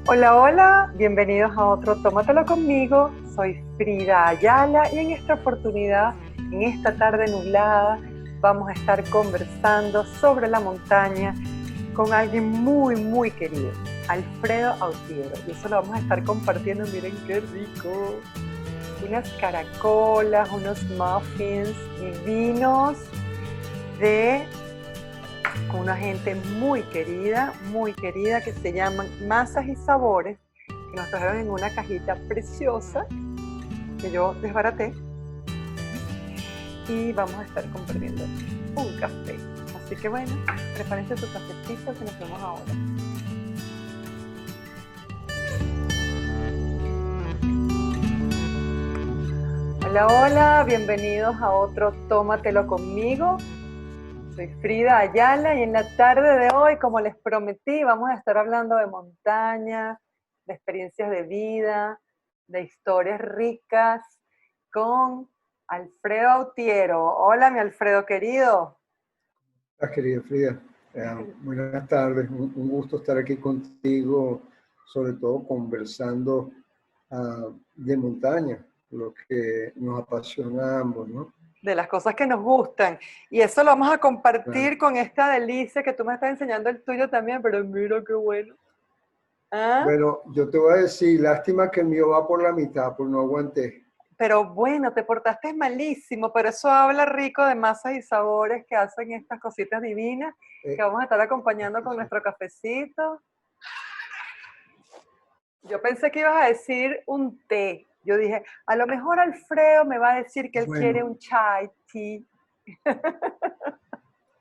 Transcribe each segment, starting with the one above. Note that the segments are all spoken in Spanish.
Hola, hola, bienvenidos a otro Tómatelo conmigo. Soy Frida Ayala y en esta oportunidad, en esta tarde nublada, vamos a estar conversando sobre la montaña con alguien muy, muy querido, Alfredo Autiero. Y eso lo vamos a estar compartiendo. Miren qué rico. Unas caracolas, unos muffins divinos de una gente muy querida, que se llaman Masas y Sabores, que nos trajeron en una cajita preciosa que yo desbaraté y vamos a estar compartiendo un café. Así que bueno, prepárense su cafecito que nos vemos ahora. Hola, hola, bienvenidos a otro Tómatelo conmigo. Soy Frida Ayala y en la tarde de hoy, como les prometí, vamos a estar hablando de montaña, de experiencias de vida, de historias ricas con Alfredo Autiero. Hola, mi Alfredo querido. Hola, querida Frida. Buenas tardes, un gusto estar aquí contigo, sobre todo conversando de montaña, lo que nos apasiona a ambos, ¿no? De las cosas que nos gustan. Y eso lo vamos a Claro. compartir con esta delicia que tú me estás enseñando el tuyo también, pero mira qué bueno. ¿Ah? Bueno, yo te voy a decir, lástima que el mío va por la mitad, pues no aguanté. Pero bueno, te portaste malísimo, pero eso habla rico de masas y sabores que hacen estas cositas divinas que Eh, vamos a estar acompañando con nuestro cafecito. Yo pensé que ibas a decir un té. Yo dije, a lo mejor Alfredo me va a decir que él quiere bueno, un chai tea.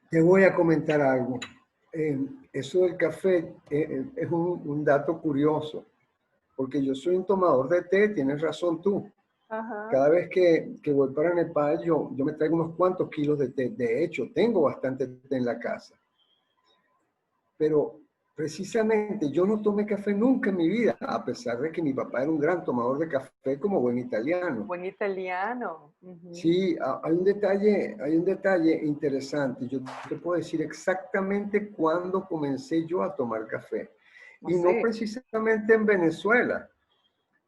te voy a comentar algo. Eso del café es un dato curioso, porque yo soy un tomador de té, tienes razón tú. Ajá. Cada vez que voy para Nepal, yo me traigo unos cuantos kilos de té. De hecho, tengo bastante té en la casa. Pero precisamente yo no tomé café nunca en mi vida, a pesar de que mi papá era un gran tomador de café como buen italiano. Buen italiano. Ujú. Sí, hay un detalle interesante. Yo te puedo decir exactamente cuándo comencé yo a tomar café. Y no Así. precisamente en Venezuela.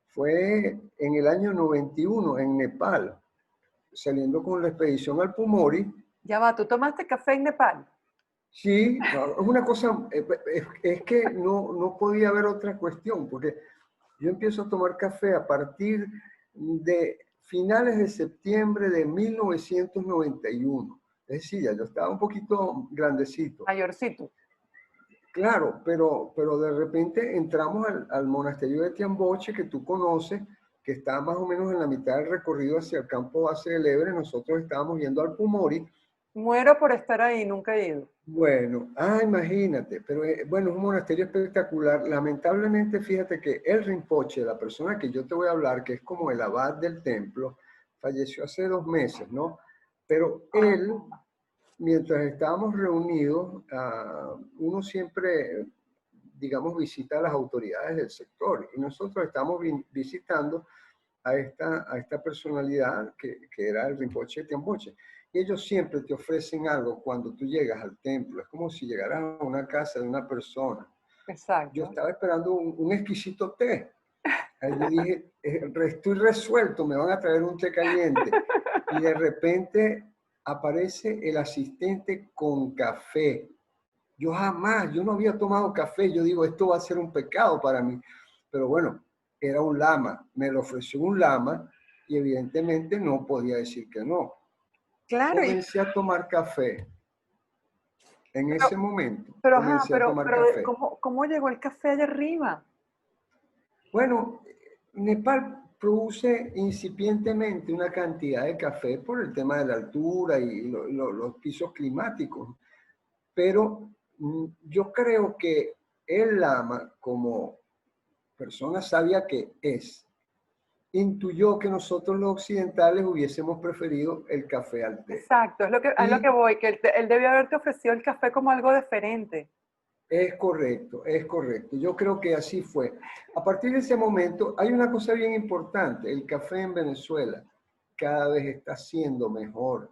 Fue en el año 91 en Nepal, saliendo con la expedición al Pumori. Ya va, ¿tú tomaste café en Nepal? Sí, es una cosa, es que no podía haber otra cuestión, porque yo empiezo a tomar café a partir de finales de septiembre de 1991. Es decir, ya yo estaba un poquito grandecito. Mayorcito. Claro, pero de repente entramos al monasterio de Tiamboche, que tú conoces, que está más o menos en la mitad del recorrido hacia el campo base del Ebre. Nosotros estábamos yendo al Pumori. Muero por estar ahí, nunca he ido. Bueno, imagínate, pero bueno, es un monasterio espectacular. Lamentablemente, fíjate que el Rinpoche, la persona que yo te voy a hablar, que es como el abad del templo, falleció hace 2 meses, ¿no? Pero él, Ah, mientras estábamos reunidos, uno siempre, digamos, visita a las autoridades del sector y nosotros estamos visitando a esta personalidad que era el Rinpoche de Tiamboche. Y ellos siempre te ofrecen algo cuando tú llegas al templo. Es como si llegaras a una casa de una persona. Yo exacto. estaba esperando un exquisito té. Ahí yo dije, estoy resuelto, me van a traer un té caliente. Y de repente aparece el asistente con café. Yo no había tomado café. Yo digo, esto va a ser un pecado para mí. Pero bueno, era un lama. Me lo ofreció un lama y evidentemente no podía decir que no. Claro, Comencé a tomar café. En pero, ese momento ajá, comencé a tomar pero café. ¿cómo llegó el café allá arriba? Bueno, Nepal produce incipientemente una cantidad de café por el tema de la altura y los pisos climáticos, pero yo creo que el lama, como persona sabia que es, intuyó que nosotros los occidentales hubiésemos preferido el café al té. Exacto, es lo que Y voy, que él debió haberte ofrecido el café como algo diferente. es correcto, es correcto. Yo creo que así fue. A partir de ese momento, hay una cosa bien importante. El café en Venezuela cada vez está siendo mejor.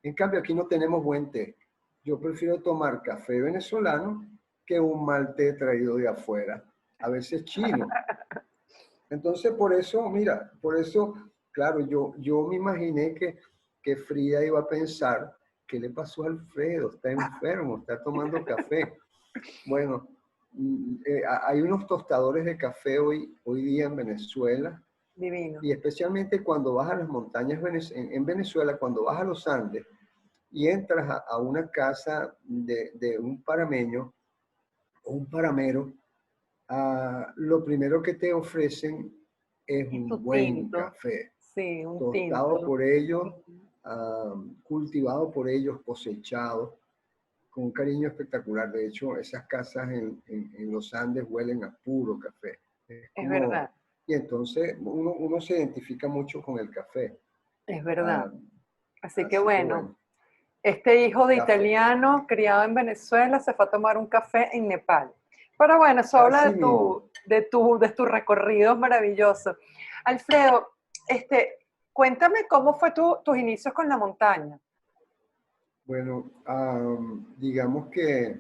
En cambio, aquí no tenemos buen té. Yo prefiero tomar café venezolano que un mal té traído de afuera. a veces chino. Entonces, por eso, mira, por eso, claro, yo me imaginé que Frida iba a pensar, ¿qué le pasó a Alfredo? Está enfermo, está tomando café. Bueno, hay unos tostadores de café hoy día en Venezuela, Divino. y especialmente cuando vas a las montañas en Venezuela, cuando vas a los Andes y entras a una casa de un parameño o un paramero, lo primero que te ofrecen es Es tu un buen tinto. café, Sí, un tostado tinto. por ellos, cultivado por ellos, cosechado, con un cariño espectacular. De hecho, esas casas en los Andes huelen a puro café. Es Es como, verdad, y entonces uno se identifica mucho con el café. es verdad. Ah, Así que así que bueno, bueno, este hijo de café. italiano criado en Venezuela se fue a tomar un café en Nepal. Pero bueno, eso habla Así mismo. de tus recorridos maravillosos. Alfredo, cuéntame cómo fue tus inicios con la montaña. Bueno, digamos que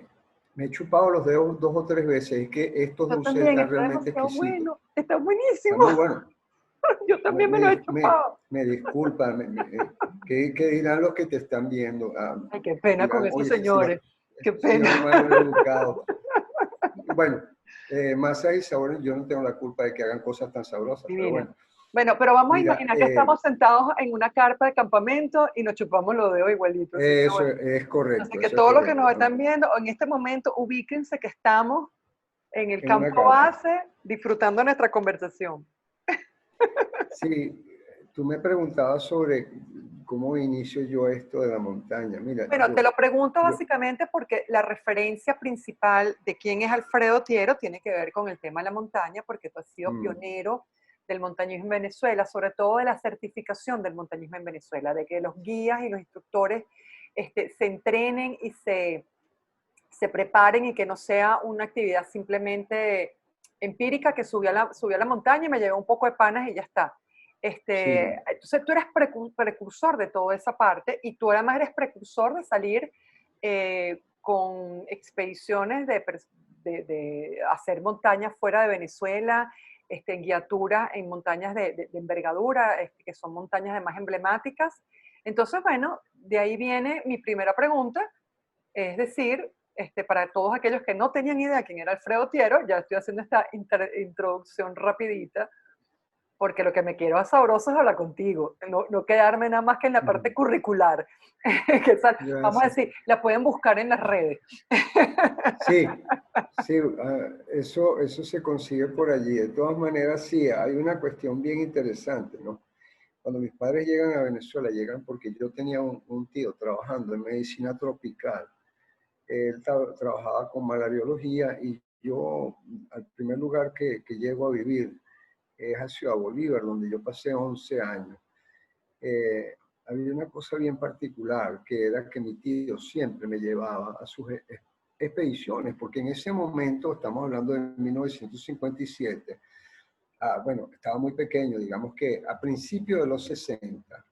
me he chupado los dedos 2 o 3 veces. Es que estos Yo dulces también, están está realmente demasiado exquisitos. bueno, está Está buenísimo. muy bueno. Yo Me, también me me, lo he dis- me- chupado. me disculpan. ¿Qué dirán los que te están viendo? Ay, qué pena con Dirán, esos oye, señores. Qué estos pena. señores mal educados. Bueno, masas y sabores, yo no tengo la culpa de que hagan cosas tan sabrosas, pero Divina. bueno. Bueno, pero vamos a Mira, imaginar que estamos sentados en una carpa de campamento y nos chupamos los dedos igualitos. Así que eso bueno. es Así correcto, que eso es todos los que correcto. nos están viendo en este momento, ubíquense que estamos en el En una campo carpa. base disfrutando nuestra conversación. Sí, tú me preguntabas sobre cómo inicio yo esto de la montaña. Mira, Bueno, te lo pregunto yo, básicamente porque la referencia principal de quién es Alfredo Tiero tiene que ver con el tema de la montaña, porque tú has sido mm, pionero del montañismo en Venezuela, sobre todo de la certificación del montañismo en Venezuela, de que los guías y los instructores se entrenen y se preparen y que no sea una actividad simplemente empírica que subí a la montaña y me llevé un poco de panas y ya está. sí, Entonces tú eres precursor de toda esa parte y tú además eres precursor de salir con expediciones de hacer montañas fuera de Venezuela, en guiatura en montañas de envergadura, que son montañas además emblemáticas. Entonces, bueno, de ahí viene mi primera pregunta, es decir, para todos aquellos que no tenían idea de quién era Alfredo Tiero, ya estoy haciendo esta introducción rapidita, porque lo que me quiero a sabroso es hablar contigo, no quedarme nada más que en la parte curricular. Vamos a gracias. decir, la pueden buscar en las redes. Sí, sí, eso se consigue por allí. De todas maneras, sí, hay una cuestión bien interesante, ¿no? Cuando mis padres llegan a Venezuela, llegan porque yo tenía un tío trabajando en medicina tropical. Él trabajaba con malariología y yo, al primer lugar que llego a vivir es a Ciudad Bolívar, donde yo pasé 11 años. Eh, Había una cosa bien particular, que era que mi tío siempre me llevaba a sus expediciones, porque en ese momento, estamos hablando de 1957, bueno, estaba muy pequeño, digamos que a principios de los 60.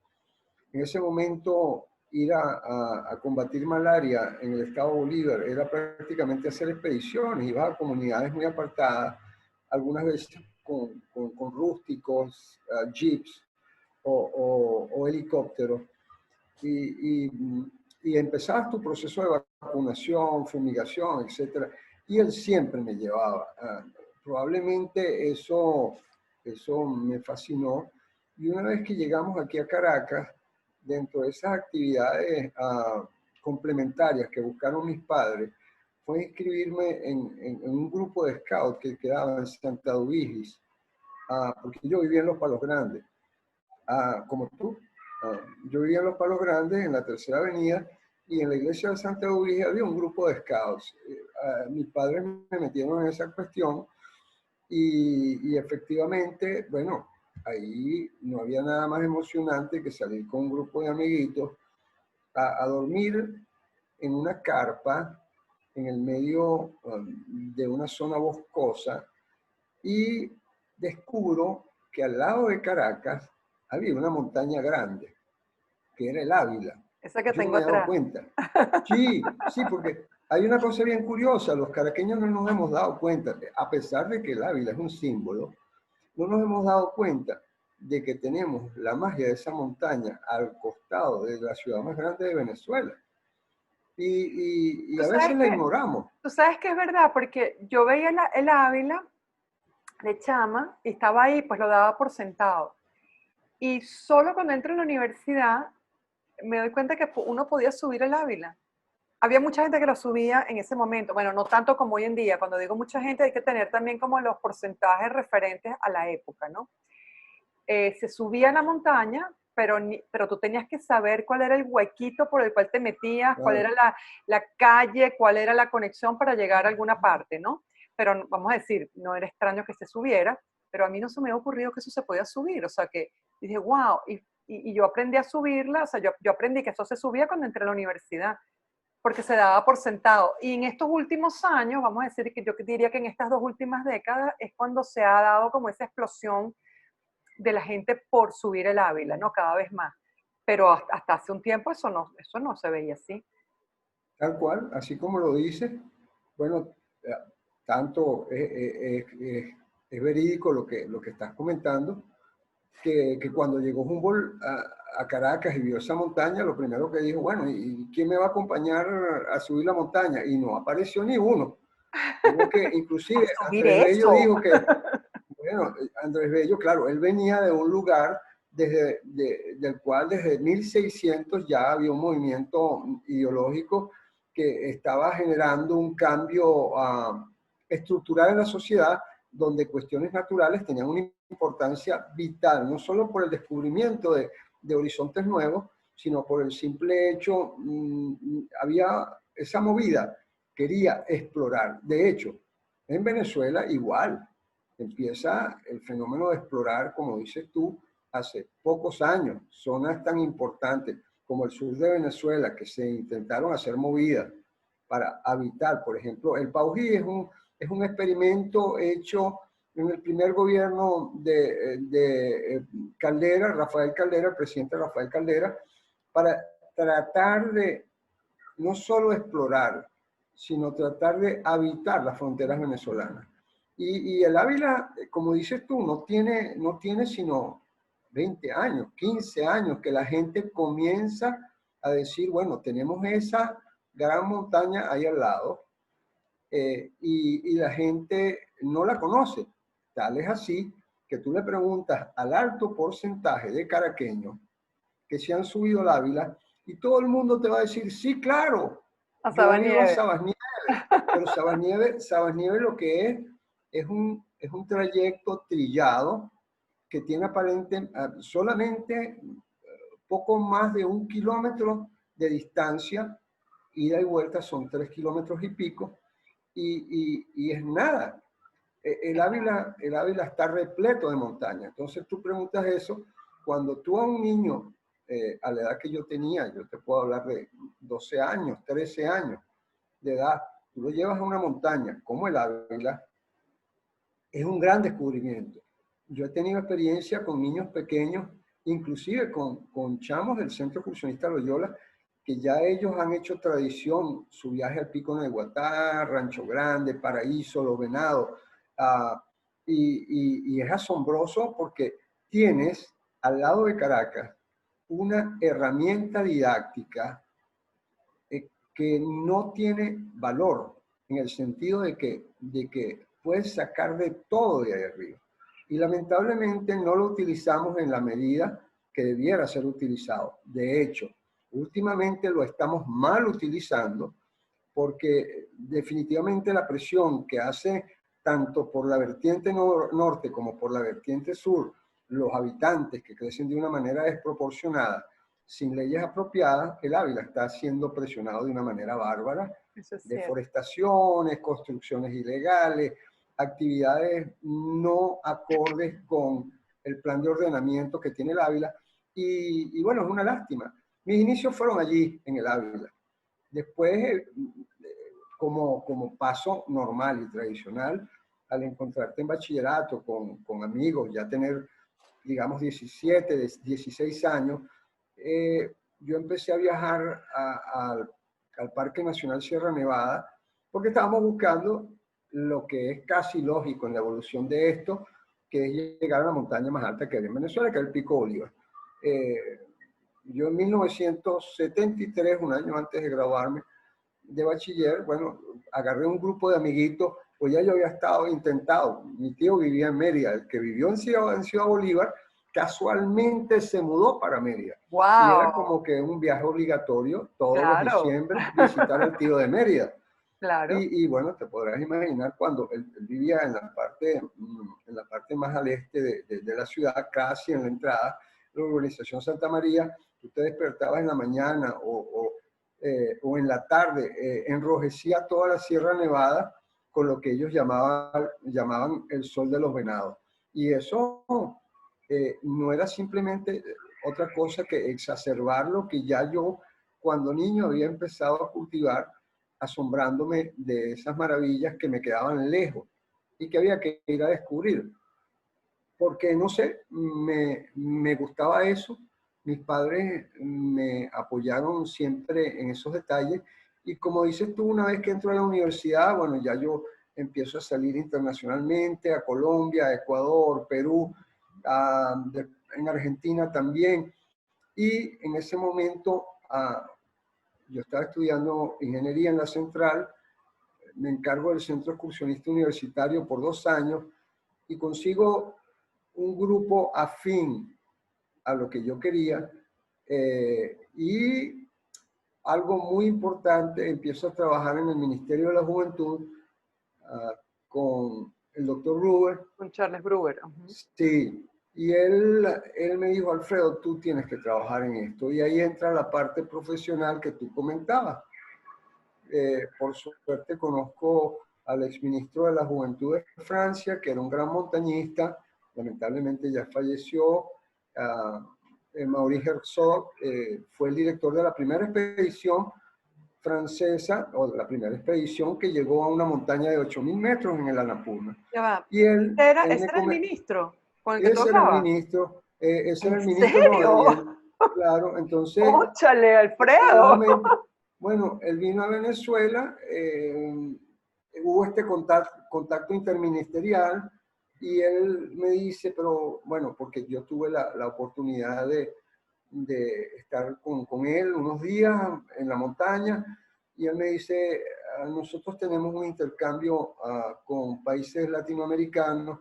En ese momento, ir a combatir malaria en el estado Bolívar era prácticamente hacer expediciones, iba a comunidades muy apartadas, algunas veces con rústicos, jeeps o helicópteros, y, y, y empezabas tu proceso de vacunación, fumigación, etcétera, y él siempre me llevaba. Probablemente eso me fascinó, y una vez que llegamos aquí a Caracas, dentro de esas actividades complementarias que buscaron mis padres, fue inscribirme en un grupo de scout que quedaba en Santa Dubigis, porque yo vivía en Los Palos Grandes, como tú. Yo vivía en Los Palos Grandes, en la Tercera Avenida, y en la iglesia de Santa Eugenia había un grupo de scouts. Mis padres me metieron en esa cuestión y efectivamente, bueno, ahí no había nada más emocionante que salir con un grupo de amiguitos a dormir en una carpa en el medio de una zona boscosa, y descubro que al lado de Caracas había una montaña grande, que era el Ávila. Esa que Yo no tengo me he dado atrás. cuenta. Sí, sí, porque hay una cosa bien curiosa, los caraqueños no nos hemos dado cuenta, a pesar de que el Ávila es un símbolo, no nos hemos dado cuenta de que tenemos la magia de esa montaña al costado de la ciudad más grande de Venezuela. Y Tú a sabes veces la que, ignoramos. tú sabes que es verdad, porque yo veía el Ávila de chama y estaba ahí, pues lo daba por sentado. Y solo cuando entro en la universidad me doy cuenta que uno podía subir el Ávila. Había mucha gente que lo subía en ese momento, bueno, no tanto como hoy en día. Cuando digo mucha gente hay que tener también como los porcentajes referentes a la época, ¿no? Se subía a la montaña, pero tú tenías que saber cuál era el huequito por el cual te metías, cuál era Claro, la calle, cuál era la conexión para llegar a alguna parte, ¿no? Pero vamos a decir, no era extraño que se subiera, pero a mí no se me había ocurrido que eso se podía subir, o sea que dije, wow, y yo aprendí a subirla, o sea, yo aprendí que eso se subía cuando entré a la universidad, porque se daba por sentado. Y en estos últimos años, vamos a decir que yo diría que en estas 2 últimas décadas es cuando se ha dado como esa explosión de la gente por subir el Ávila, ¿no? Cada vez más. Pero hasta hace un tiempo eso no se veía así. tal cual, así como lo dices. Bueno, tanto es verídico lo que estás comentando, que cuando llegó Humboldt a Caracas y vio esa montaña, lo primero que dijo, bueno, ¿y quién me va a acompañar a subir la montaña? Y no apareció ni uno. Tuvo que, A inclusive subir Andrés Bello eso. dijo que, bueno, Andrés Bello, claro, él venía de un lugar del cual desde 1600 ya había un movimiento ideológico que estaba generando un cambio estructural en la sociedad, donde cuestiones naturales tenían una importancia vital, no solo por el descubrimiento de horizontes nuevos, sino por el simple hecho, había esa movida, quería explorar. De hecho, en Venezuela igual, empieza el fenómeno de explorar, como dices tú, hace pocos años, zonas tan importantes como el sur de Venezuela, que se intentaron hacer movidas para habitar. Por ejemplo, el Paují es un experimento hecho en el primer gobierno de Caldera, Rafael Caldera, el presidente Rafael Caldera, para tratar de no solo explorar, sino tratar de habitar las fronteras venezolanas. Y el Ávila, como dices tú, no tiene sino 20 años, 15 años que la gente comienza a decir, bueno, tenemos esa gran montaña ahí al lado, y la gente no la conoce. Tal es así que tú le preguntas al alto porcentaje de caraqueños que se han subido al Ávila y todo el mundo te va a decir, sí, claro, A yo he ido a Sabanieve. Sabasnieves, pero Sabasnieves lo que es un trayecto trillado que tiene aparente solamente poco más de 1 kilómetro de distancia, ida y vuelta son 3 kilómetros y pico, y es nada. El Ávila está repleto de montañas. Entonces tú preguntas eso, cuando tú a un niño, a la edad que yo tenía, yo te puedo hablar de 12 años, 13 años de edad, tú lo llevas a una montaña como el Ávila, es un gran descubrimiento. Yo he tenido experiencia con niños pequeños, inclusive con chamos del Centro Excursionista Loyola, que ya ellos han hecho tradición su viaje al Pico de Guatá, Rancho Grande, Paraíso, Los Venados. Uh, y es asombroso porque tienes al lado de Caracas una herramienta didáctica que no tiene valor en el sentido de que puedes sacar de todo de ahí arriba. Y lamentablemente no lo utilizamos en la medida que debiera ser utilizado. De hecho, últimamente lo estamos mal utilizando porque definitivamente la presión que hace tanto por la vertiente norte como por la vertiente sur, los habitantes que crecen de una manera desproporcionada, sin leyes apropiadas, el Ávila está siendo presionado de una manera bárbara. Eso es cierto. Deforestaciones, construcciones ilegales, actividades no acordes con el plan de ordenamiento que tiene el Ávila. Y bueno, es una lástima. Mis inicios fueron allí, en el Ávila. Después, como paso normal y tradicional, al encontrarte en bachillerato con amigos, ya tener, digamos, 17, 16 años, yo empecé a viajar al Parque Nacional Sierra Nevada porque estábamos buscando lo que es casi lógico en la evolución de esto, que es llegar a la montaña más alta que hay en Venezuela, que es el Pico Bolívar. Yo en 1973, un año antes de graduarme de bachiller, bueno, agarré un grupo de amiguitos, pues ya yo había intentado, mi tío vivía en Mérida, el que vivió en Ciudad Bolívar, casualmente se mudó para Mérida. Y era Wow, como que un viaje obligatorio todos los claro, diciembre visitar al tío de Mérida. claro. Y bueno, te podrás imaginar cuando él vivía en la parte más al este de la ciudad, casi en la entrada, la urbanización Santa María, tú te despertabas en la mañana o en la tarde, enrojecía toda la Sierra Nevada con lo que ellos llamaban el sol de los venados. Y eso no era simplemente otra cosa que exacerbar lo que ya yo cuando niño había empezado a cultivar, asombrándome de esas maravillas que me quedaban lejos y que había que ir a descubrir. Porque, no sé, me gustaba eso. Mis padres me apoyaron siempre en esos detalles. Y como dices tú, una vez que entro a la universidad, bueno, ya yo empiezo a salir internacionalmente, a Colombia, a Ecuador, Perú, en Argentina también. Y en ese momento yo estaba estudiando ingeniería en la Central, me encargo del centro excursionista universitario por 2 años y consigo un grupo afín a lo que yo quería y algo muy importante, empiezo a trabajar en el Ministerio de la Juventud con el doctor Ruber. Con Charles Brewer. Sí, y él me dijo, Alfredo, tú tienes que trabajar en esto. Y ahí entra la parte profesional que tú comentabas. Por suerte conozco al exministro de la Juventud de Francia, que era un gran montañista, lamentablemente ya falleció. Maurice Herzog fue el director de la primera expedición francesa, o de la primera expedición que llegó a una montaña de 8.000 metros en el Annapurna. Ya va. Y Ese era el ministro con el que tú ese era el hablabas. ministro, ¿En serio? no, claro, entonces, ¡Óchale, Alfredo! afortunadamente, bueno, él vino a Venezuela, hubo este contacto interministerial y él me dice, pero bueno, porque yo tuve la oportunidad de estar con él unos días en la montaña y él me dice, nosotros tenemos un intercambio con países latinoamericanos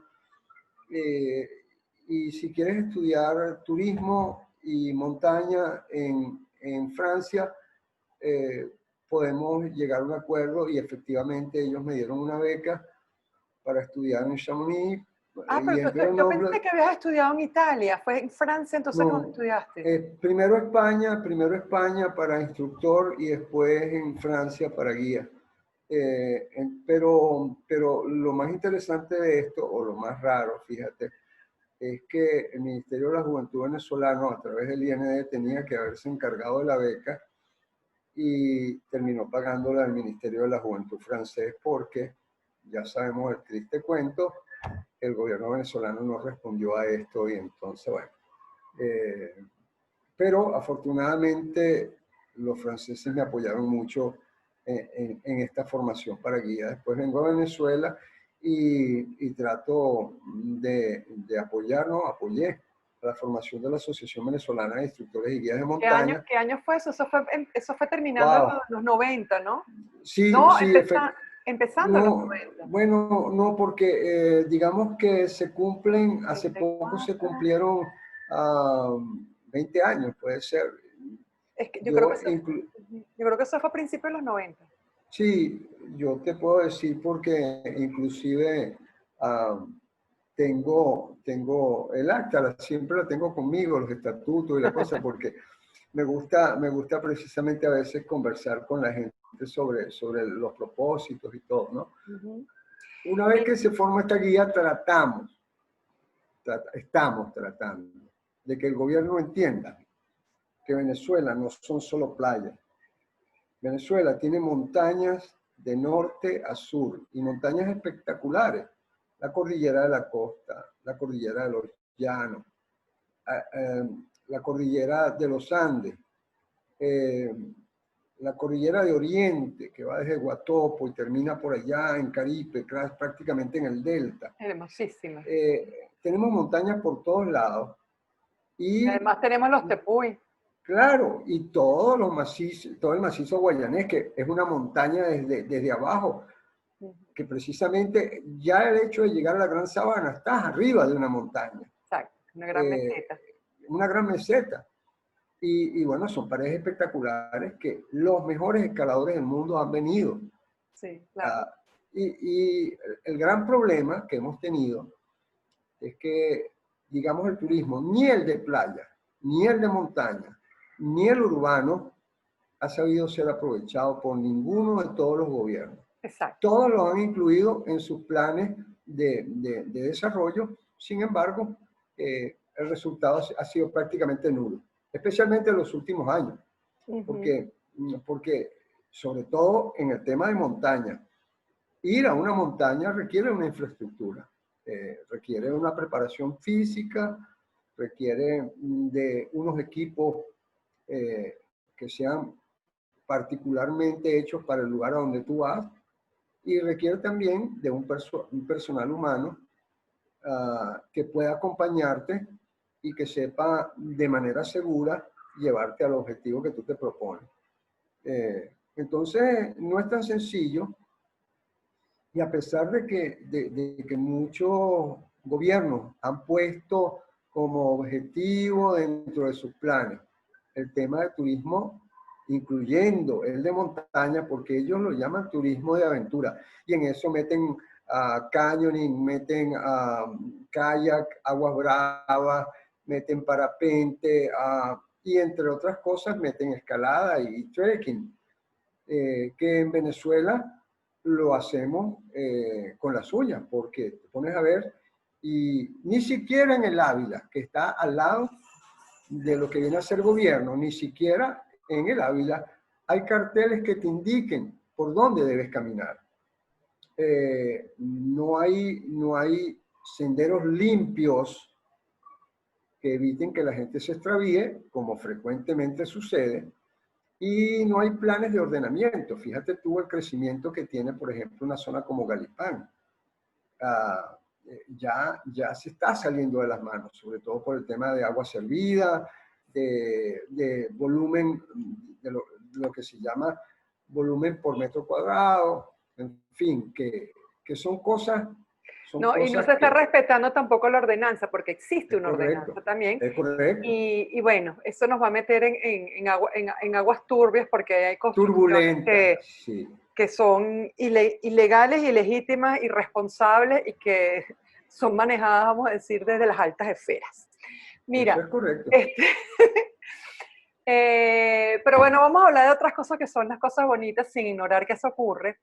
y si quieres estudiar turismo y montaña en Francia, podemos llegar a un acuerdo y efectivamente ellos me dieron una beca para estudiar en Chamonix y en Yo Grenoble. pensé que habías estudiado en Italia. ¿Fue en Francia entonces donde No, estudiaste? primero España para instructor y después en Francia para guía. Pero lo más interesante de esto, o lo más raro, fíjate, es que el Ministerio de la Juventud venezolano, a través del IND, tenía que haberse encargado de la beca y terminó pagándola al Ministerio de la Juventud francés porque, ya sabemos el triste cuento, el gobierno venezolano no respondió a esto y entonces, bueno. Pero afortunadamente los franceses me apoyaron mucho en esta formación para guía. Después vengo a Venezuela y trato de apoyarnos, apoyé a la formación de la Asociación Venezolana de Instructores y Guías de Montaña. ¿Qué año fue eso? Eso fue terminando en ¡Wow! los 90, ¿no? Sí, No, sí, empezando en los no, 90. bueno, no, porque digamos que se cumplen, hace poco se 94. cumplieron 20 años, puede ser. Es que Yo, yo creo que eso fue a principios de los 90. sí, yo te puedo decir porque inclusive ah, tengo el acta, siempre la tengo conmigo, los estatutos y la cosa, porque me gusta precisamente a veces conversar con la gente sobre los propósitos y todo, ¿no? Una vez que se forma esta guía, estamos tratando de que el gobierno entienda que Venezuela no son solo playas. Venezuela tiene montañas de norte a sur y montañas espectaculares. La cordillera de la costa, la cordillera de los llanos, la cordillera de los Andes, la cordillera de Oriente, que va desde Guatopo y termina por allá en Caripe, prácticamente en el delta. Hermosísima. Tenemos montañas por todos lados. Y además tenemos los tepuy. Claro, y todo el macizo guayanés, que es una montaña desde abajo, que precisamente ya el hecho de llegar a la Gran Sabana, estás arriba de una montaña. Exacto, una gran meseta. Una gran meseta. Y bueno, son paredes espectaculares que los mejores escaladores del mundo han venido. Sí, claro. Y el gran problema que hemos tenido es que, digamos, el turismo, ni el de playa, ni el de montaña, ni el urbano, ha sabido ser aprovechado por ninguno de todos los gobiernos. Exacto. Todos lo han incluido en sus planes de desarrollo, sin embargo, el resultado ha sido prácticamente nulo, especialmente en los últimos años, porque sobre todo en el tema de montaña, ir a una montaña requiere una infraestructura, requiere una preparación física, requiere de unos equipos que sean particularmente hechos para el lugar a donde tú vas, y requiere también de un personal humano que pueda acompañarte y que sepa de manera segura llevarte al objetivo que tú te propones. Entonces, no es tan sencillo, y a pesar de que muchos gobiernos han puesto como objetivo dentro de sus planes el tema de turismo, incluyendo el de montaña, porque ellos lo llaman turismo de aventura, y en eso meten canyoning, meten kayak, aguas bravas, meten parapente, y entre otras cosas meten escalada y trekking, que en Venezuela lo hacemos con las uñas, porque te pones a ver, y ni siquiera en el Ávila, que está al lado de lo que viene a ser gobierno, ni siquiera en el Ávila hay carteles que te indiquen por dónde debes caminar. No hay senderos limpios que eviten que la gente se extravíe, como frecuentemente sucede, y no hay planes de ordenamiento. Fíjate tú el crecimiento que tiene, por ejemplo, una zona como Galipán. Ya se está saliendo de las manos, sobre todo por el tema de agua servida, de volumen, de lo que se llama volumen por metro cuadrado, en fin, que son cosas... No, y no se está respetando tampoco la ordenanza, porque existe una ordenanza también. Es correcto. Y bueno, eso nos va a meter en aguas turbias, porque hay turbulentas, que son ilegales, ilegítimas, irresponsables, y que son manejadas, vamos a decir, desde las altas esferas. Mira, eso es correcto. Pero bueno, vamos a hablar de otras cosas que son las cosas bonitas, sin ignorar que eso ocurre.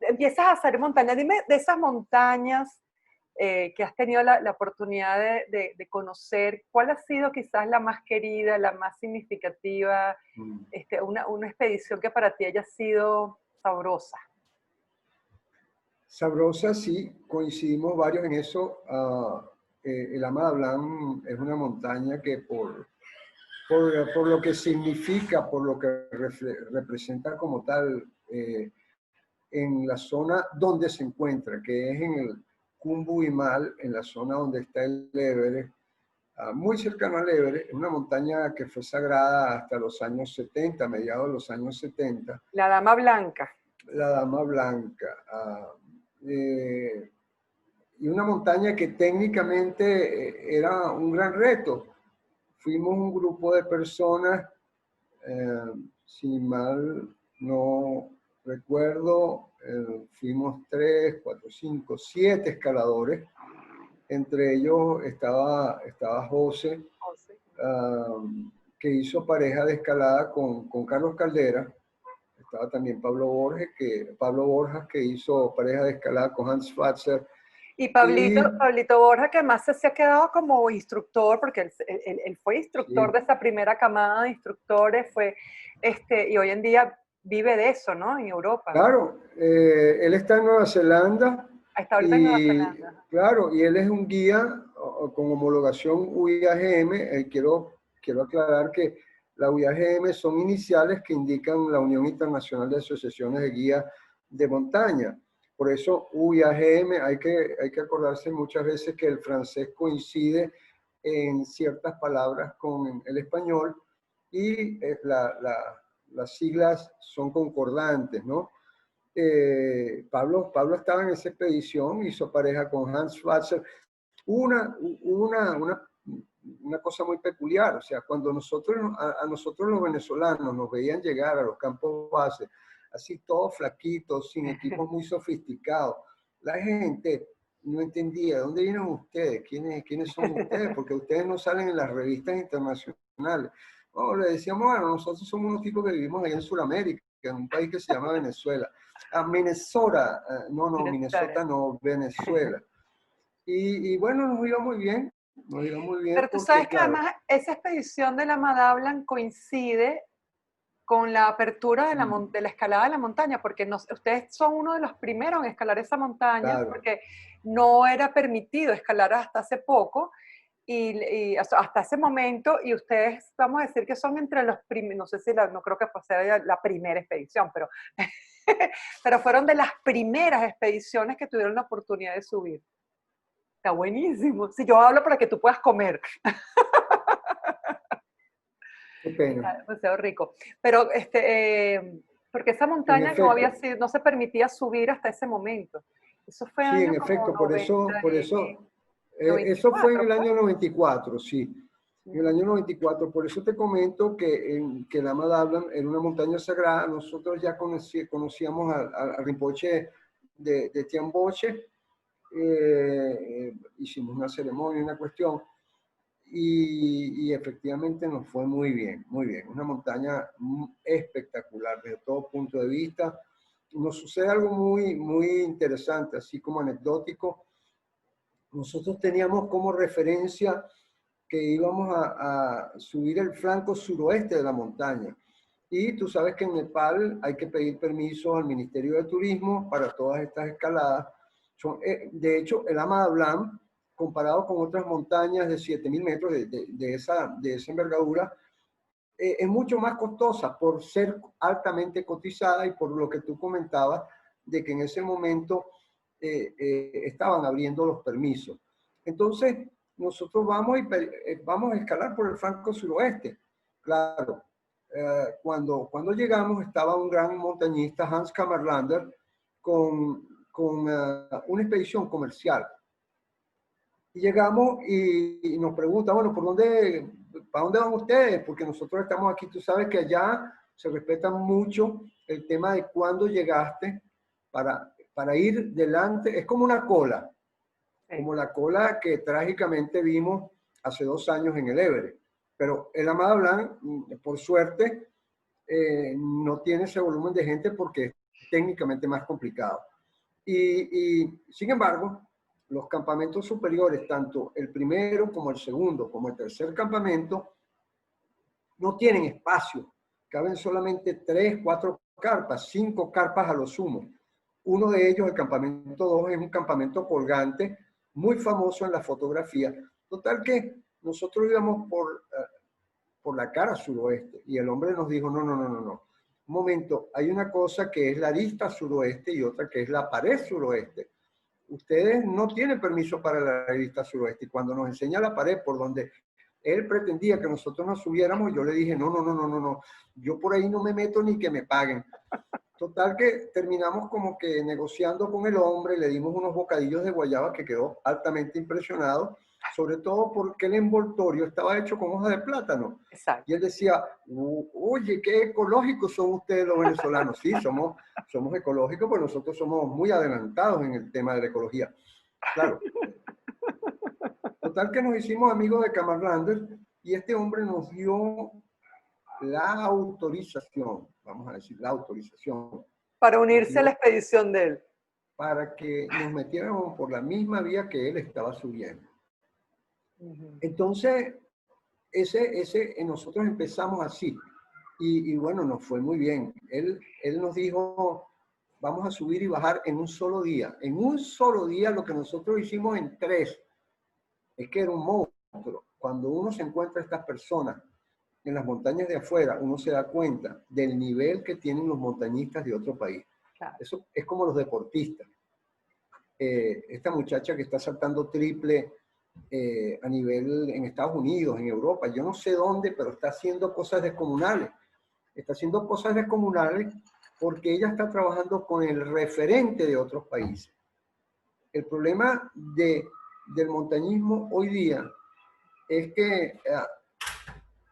Empiezas a hacer montañas. Dime de esas montañas que has tenido la oportunidad de conocer, ¿cuál ha sido quizás la más querida, la más significativa, una expedición que para ti haya sido sabrosa? Sabrosa, sí, coincidimos varios en eso. El Ama Dablam es una montaña que por lo que significa, por lo que representa como tal, en la zona donde se encuentra, que es en el Cumbuimal, en la zona donde está el Everest, muy cercano al Everest, es una montaña que fue sagrada hasta los años 70, mediados de los años 70. La Dama Blanca. La Dama Blanca. Y una montaña que técnicamente era un gran reto. Fuimos un grupo de personas, si mal no recuerdo, fuimos 3, 4, 5, 7 escaladores. Entre ellos estaba José, que hizo pareja de escalada con Carlos Caldera. Estaba también Pablo Borjas, que hizo pareja de escalada con Hans Fatzer. Y Pablito Borja, que más se ha quedado como instructor, porque él fue instructor de esa primera camada de instructores, y hoy en día vive de eso, ¿no? En Europa. Claro, él está en Nueva Zelanda. Está ahorita en Nueva Zelanda. Claro, y él es un guía con homologación UIAGM. Quiero aclarar que La UIAGM son iniciales que indican la Unión Internacional de Asociaciones de Guía de Montaña. Por eso UIAGM hay que acordarse muchas veces que el francés coincide en ciertas palabras con el español y las siglas son concordantes, ¿no? Pablo estaba en esa expedición, hizo pareja con Hans Schwarzer. Una cosa muy peculiar, o sea, cuando a nosotros los venezolanos nos veían llegar a los campos base, así todos flaquitos, sin equipos muy sofisticados, la gente no entendía, ¿de dónde vienen ustedes? ¿Quiénes son ustedes? Porque ustedes no salen en las revistas internacionales. No, le decíamos, bueno, nosotros somos unos tipos que vivimos allá en Sudamérica, en un país que se llama Venezuela. Minnesota, Minnesota no, Venezuela. Y bueno, nos iba muy bien. Nos iba muy bien Pero tú porque, sabes que claro, además esa expedición de la Madablan coincide con la apertura de la escalada de la montaña, porque ustedes son uno de los primeros en escalar esa montaña, claro, porque no era permitido escalar hasta hace poco, y hasta ese momento, y ustedes, vamos a decir que son entre los primeros, no sé si no creo que sea la primera expedición, pero, pero fueron de las primeras expediciones que tuvieron la oportunidad de subir. Está buenísimo. Si yo hablo para que tú puedas comer. qué pena. Está demasiado rico. Pero porque esa En montaña efecto, no se permitía subir hasta ese momento. Eso fue sí, en año como efecto, eso fue en 94, el pues. año 94, sí. En el año 94, por eso te comento que la Madablan era una montaña sagrada. Nosotros ya conocíamos a Rinpoche de Tiamboche, hicimos una ceremonia, una cuestión, y efectivamente nos fue muy bien, muy bien. Una montaña espectacular desde todo punto de vista. Nos sucede algo muy interesante, así como anecdótico. Nosotros teníamos como referencia que íbamos a subir el flanco suroeste de la montaña. Y tú sabes que en Nepal hay que pedir permiso al Ministerio de Turismo para todas estas escaladas. De hecho, el Ama Dablam, comparado con otras montañas de 7.000 metros de esa envergadura, es mucho más costosa por ser altamente cotizada y por lo que tú comentabas de que en ese momento estaban abriendo los permisos. Entonces, nosotros vamos a escalar por el flanco suroeste. Claro, cuando llegamos estaba un gran montañista, Hans Kammerlander, con una expedición comercial. Y llegamos y nos preguntan, bueno, ¿para dónde van ustedes? Porque nosotros estamos aquí, tú sabes que allá se respeta mucho el tema de cuándo llegaste para ir delante. Es como una cola, Sí. como la cola que trágicamente vimos hace 2 años en el Everest. Pero el Ama Dablam, por suerte, no tiene ese volumen de gente porque es técnicamente más complicado. Y sin embargo, los campamentos superiores, tanto el primero como el segundo, como el tercer campamento, no tienen espacio. Caben solamente 3, 4 carpas, 5 carpas a lo sumo. Uno de ellos, el campamento 2, es un campamento colgante, muy famoso en la fotografía. Total que nosotros íbamos por la cara suroeste y el hombre nos dijo, no. Un momento, hay una cosa que es la arista suroeste y otra que es la pared suroeste. Ustedes no tienen permiso para la arista suroeste. Y cuando nos enseña la pared por donde él pretendía que nosotros nos subiéramos, yo le dije, no. Yo por ahí no me meto ni que me paguen. Total que terminamos como que negociando con el hombre, le dimos unos bocadillos de guayaba que quedó altamente impresionado, sobre todo porque el envoltorio estaba hecho con hoja de plátano. Exacto. Y él decía, oye, qué ecológicos son ustedes los venezolanos. Sí, somos ecológicos, pues nosotros somos muy adelantados en el tema de la ecología. Claro. Total que nos hicimos amigos de Kammerlander y este hombre nos dio la autorización, vamos a decir, la autorización. Para unirse a la expedición de él. Para que nos metiéramos por la misma vía que él estaba subiendo. Entonces, nosotros empezamos así. Y bueno, nos fue muy bien. Él nos dijo, vamos a subir y bajar en un solo día. En un solo día, lo que nosotros hicimos en 3, es que era un monstruo. Cuando uno se encuentra a estas personas en las montañas de afuera, uno se da cuenta del nivel que tienen los montañistas de otro país. Claro. Eso es como los deportistas. Esta muchacha que está saltando triple a nivel en Estados Unidos, en Europa, yo no sé dónde, pero está haciendo cosas descomunales. Está haciendo cosas descomunales porque ella está trabajando con el referente de otros países. El problema del montañismo hoy día es que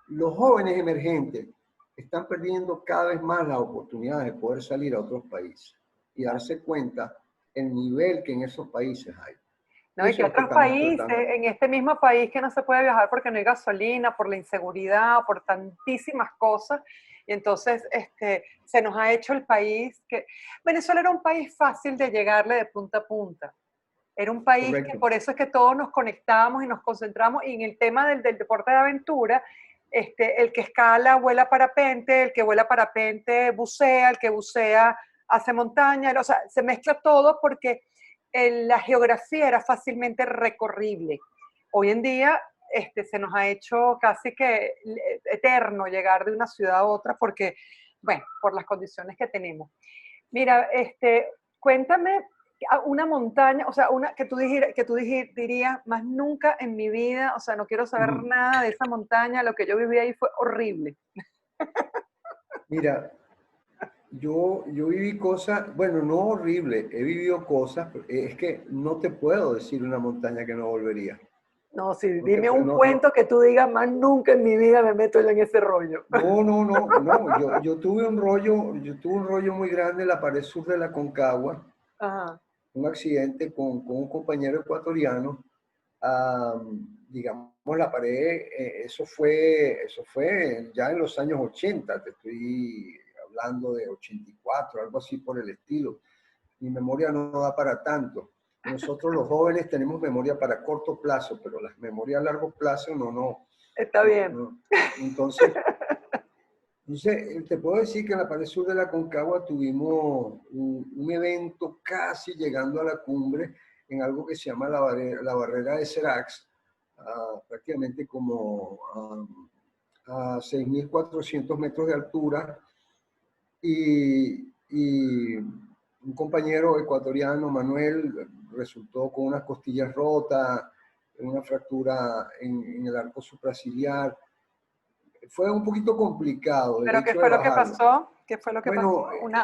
los jóvenes emergentes están perdiendo cada vez más la oportunidad de poder salir a otros países y darse cuenta el nivel que en esos países hay. ¿No? Y que otros países, en este mismo país que no se puede viajar porque no hay gasolina, por la inseguridad, por tantísimas cosas. Y entonces se nos ha hecho el país que... Venezuela era un país fácil de llegarle de punta a punta. Era un país Correcto. que por eso es que todos nos conectamos y nos concentramos. Y en el tema del deporte de aventura, el que escala vuela parapente, el que vuela parapente bucea, el que bucea hace montaña. O sea, se mezcla todo porque la geografía era fácilmente recorrible. Hoy en día se nos ha hecho casi que eterno llegar de una ciudad a otra porque, bueno, por las condiciones que tenemos. Mira, cuéntame una montaña, o sea, una que tú dirías, más nunca en mi vida, o sea, no quiero saber nada de esa montaña, lo que yo viví ahí fue horrible. Mira, yo viví cosas, bueno, no horrible, he vivido cosas, es que no te puedo decir una montaña que no volvería. No, sí, no dime un cuento que tú digas, más nunca en mi vida me meto yo en ese rollo. No, yo tuve un rollo muy grande en la pared sur de la Aconcagua. Ajá. Un accidente con un compañero ecuatoriano. Digamos, la pared, eso fue ya en los años 80, te estoy hablando de 84, algo así por el estilo. Mi memoria no da para tanto. Nosotros los jóvenes tenemos memoria para corto plazo, pero las memorias a largo plazo no. Está bien. No. Entonces, te puedo decir que en la pared sur de la Aconcagua tuvimos un evento casi llegando a la cumbre en algo que se llama la barrera de Seracs, prácticamente como a 6.400 metros de altura, y un compañero ecuatoriano, Manuel, resultó con unas costillas rotas, una fractura en el arco supraciliar. Fue un poquito complicado. ¿Pero qué fue lo que pasó? ¿Qué fue lo que pasó? ¿Una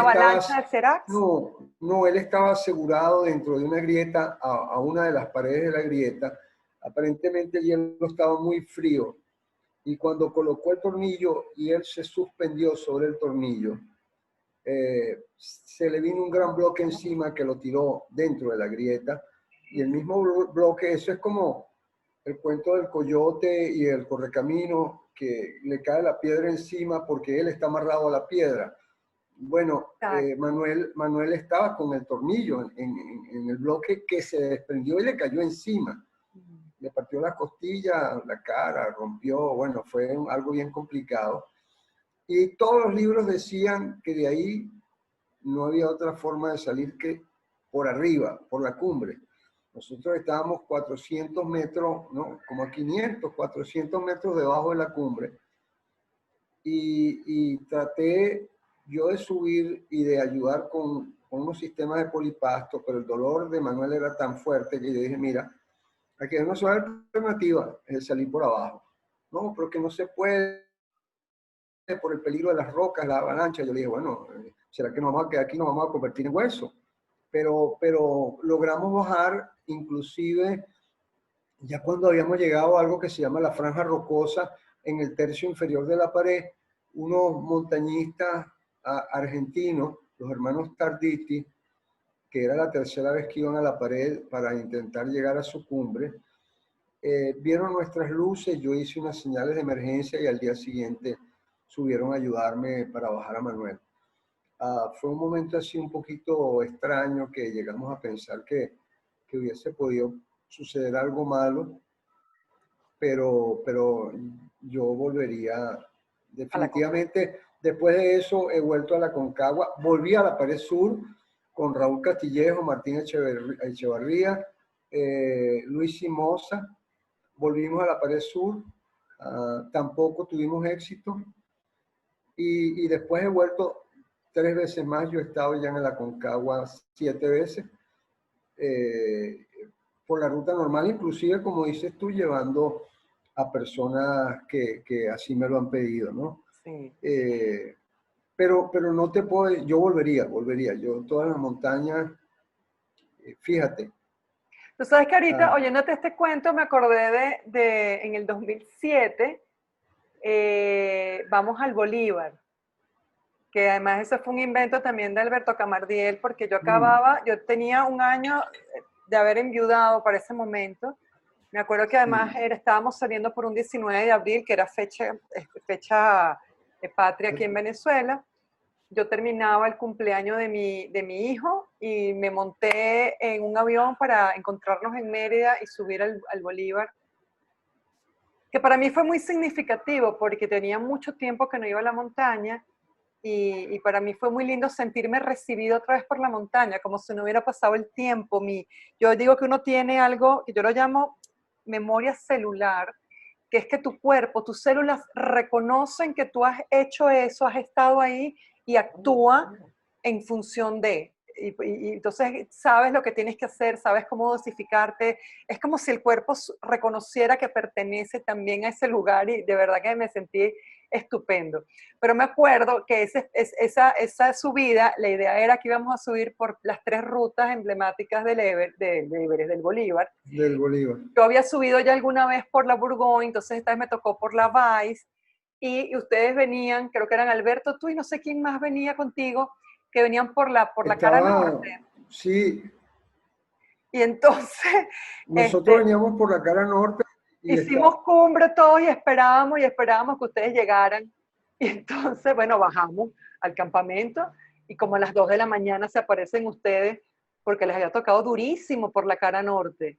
avalancha de Seracs? No, él estaba asegurado dentro de una grieta, a una de las paredes de la grieta. Aparentemente el hielo estaba muy frío y cuando colocó el tornillo y él se suspendió sobre el tornillo, se le vino un gran bloque encima que lo tiró dentro de la grieta y el mismo bloque, eso es como el cuento del coyote y el correcamino, que le cae la piedra encima porque él está amarrado a la piedra. Bueno, Manuel estaba con el tornillo en el bloque que se desprendió y le cayó encima. Le partió la costilla, la cara, rompió, bueno, fue algo bien complicado. Y todos los libros decían que de ahí no había otra forma de salir que por arriba, por la cumbre. Nosotros estábamos 400 metros, ¿no? Como a 500, 400 metros debajo de la cumbre. Y traté yo de subir y de ayudar con unos sistemas de polipasto, pero el dolor de Manuel era tan fuerte que yo dije, mira, aquí hay una sola alternativa, es salir por abajo. No, pero que no se puede por el peligro de las rocas, la avalancha. Yo le dije, bueno, ¿será que nos vamos a quedar aquí y nos vamos a convertir en hueso? Pero logramos bajar, inclusive ya cuando habíamos llegado a algo que se llama la franja rocosa, en el tercio inferior de la pared, unos montañistas argentinos, los hermanos Tarditi, que era la tercera vez que iban a la pared para intentar llegar a su cumbre, vieron nuestras luces, yo hice unas señales de emergencia y al día siguiente subieron a ayudarme para bajar a Manuel. Fue un momento así un poquito extraño que llegamos a pensar que hubiese podido suceder algo malo, pero yo volvería definitivamente. Después de eso he vuelto a la Aconcagua, volví a la pared sur con Raúl Castillejo, Martín Echevarría, Luis Simosa, volvimos a la pared sur tampoco tuvimos éxito. Y después he vuelto 3 veces más. Yo he estado ya en el Aconcagua 7 veces. Por la ruta normal, inclusive, como dices tú, llevando a personas que así me lo han pedido, ¿no? Sí. Pero no te puedo, yo volvería. Yo todas las montañas, fíjate. Tú sabes que ahorita, oyéndote este cuento, me acordé en el 2007, vamos al Bolívar, que además eso fue un invento también de Alberto Camardiel, porque yo tenía un año de haber enviudado para ese momento. Me acuerdo que además estábamos saliendo por un 19 de abril, que era fecha de patria aquí en Venezuela. Yo terminaba el cumpleaños de mi hijo y me monté en un avión para encontrarnos en Mérida y subir al Bolívar, que para mí fue muy significativo porque tenía mucho tiempo que no iba a la montaña y para mí fue muy lindo sentirme recibido otra vez por la montaña, como si no hubiera pasado el tiempo. Yo digo que uno tiene algo que yo lo llamo memoria celular, que es que tu cuerpo, tus células reconocen que tú has hecho eso, has estado ahí y actúa en función de. Y entonces sabes lo que tienes que hacer, sabes cómo dosificarte. Es como si el cuerpo reconociera que pertenece también a ese lugar y de verdad que me sentí estupendo. Pero me acuerdo que esa subida, la idea era que íbamos a subir por las 3 rutas emblemáticas del Bolívar. Del Bolívar. Yo había subido ya alguna vez por la Burgoyne, entonces esta vez me tocó por la Vice, y ustedes venían, creo que eran Alberto, tú y no sé quién más venía contigo, que venían por la cara norte. Sí. Y entonces... Nosotros veníamos por la cara norte. Hicimos cumbre todos y esperábamos que ustedes llegaran. Y entonces, bueno, bajamos al campamento y como a las 2 de la mañana se aparecen ustedes porque les había tocado durísimo por la cara norte.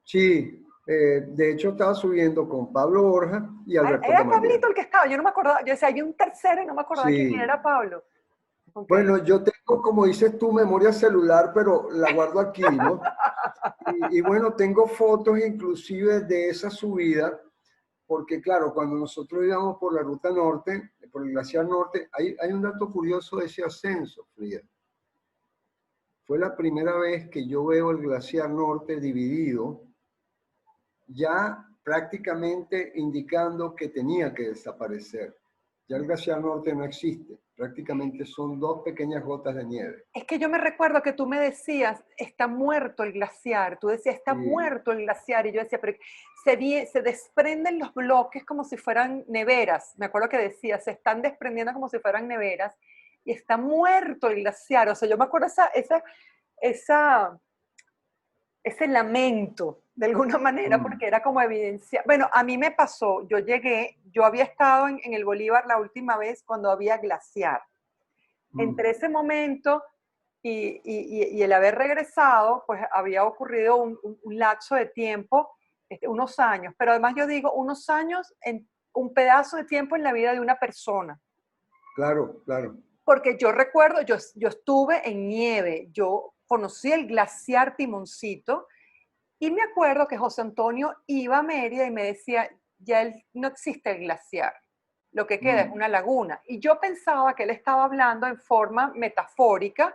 Sí, de hecho estaba subiendo con Pablo Borja y Alberto Era Camardiel. Pablito el que estaba, yo no me acordaba, yo decía, hay un tercero y no me acordaba quién era Pablo. Okay. Bueno, yo tengo, como dices tú, memoria celular, pero la guardo aquí, ¿no? y bueno, tengo fotos inclusive de esa subida, porque claro, cuando nosotros íbamos por la ruta norte, por el glaciar norte, hay un dato curioso de ese ascenso, Frida. Fue la primera vez que yo veo el glaciar norte dividido, ya prácticamente indicando que tenía que desaparecer. Ya el glaciar norte no existe, prácticamente son 2 pequeñas gotas de nieve. Es que yo me recuerdo que tú me decías, está muerto el glaciar, tú decías, está muerto el glaciar, y yo decía, pero se desprenden los bloques como si fueran neveras, me acuerdo que decías, se están desprendiendo como si fueran neveras, y está muerto el glaciar, o sea, yo me acuerdo ese lamento, de alguna manera, porque era como evidencia. Bueno, a mí me pasó, yo había estado en el Bolívar la última vez cuando había glaciar. Entre ese momento y el haber regresado, pues había ocurrido un lapso de tiempo, unos años, pero además yo digo, unos años, en un pedazo de tiempo en la vida de una persona. Claro, claro. Porque yo recuerdo, yo estuve en nieve, yo conocí el glaciar Timoncito y me acuerdo que José Antonio iba a Mérida y me decía, ya no existe el glaciar, lo que queda es una laguna. Y yo pensaba que él estaba hablando en forma metafórica,